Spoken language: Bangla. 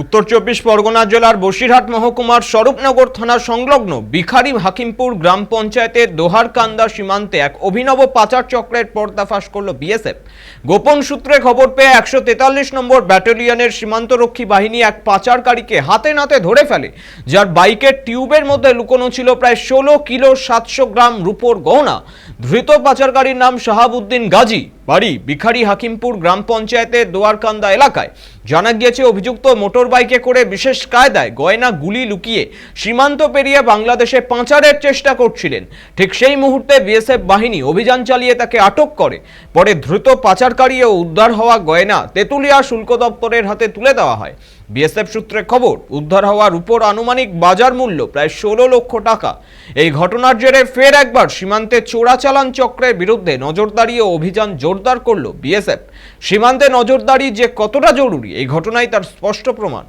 উত্তর চব্বিশ পরগনা জেলার বসিরহাট মহকুমার স্বরূপনগর থানা সংলগ্ন বিখারি হাকিমপুর গ্রাম পঞ্চায়েতের দোহারকান্দা সীমান্তে এক অভিনব পাচার চক্রের পর্দাফাশ করল বিএসএফ। গোপন সূত্রে খবর পেয়ে 143 নম্বর ব্যাটালিয়নের সীমান্তরক্ষী বাহিনী এক পাচারকারীকে হাতে নাতে ধরে ফেলে, যার বাইকের টিউবের মধ্যে লুকোনো ছিল প্রায় 16 কিলো 700 গ্রাম রূপোর গহনা। ধৃত পাচারকারীর নাম শাহাবুদ্দিন গাজী, বাড়ি বিখারি হাকিমপুর গ্রাম পঞ্চায়েতের দোয়ারকান্দা এলাকায়। জানা গিয়েছে অভিযুক্ত মোটর বাইকে করে বিশেষ কায়দায় গয়না গুলি লুকিয়ে সীমান্ত পেরিয়ে বাংলাদেশে পাচারের চেষ্টা করছিলেন। ঠিক সেই মুহূর্তে বিএসএফ বাহিনী অভিযান চালিয়ে তাকে আটক করে। পরে ধৃত পাচারকারী ও উদ্ধার হওয়া গয়না তেতুলিয়া শুল্ক দপ্তরের হাতে তুলে দেওয়া হয়। বিএসএফ সূত্রে খবর, উদ্ধার হওয়ার উপর আনুমানিক বাজার মূল্য প্রায় 16 লক্ষ টাকা। এই ঘটনার জেরে ফের একবার সীমান্তে চোরাচালান চক্রের বিরুদ্ধে নজরদারি ও অভিযান জোরদার করল বিএসএফ। সীমান্তে নজরদারি যে কতটা জরুরি এই ঘটনায় তার স্পষ্ট প্রমাণ।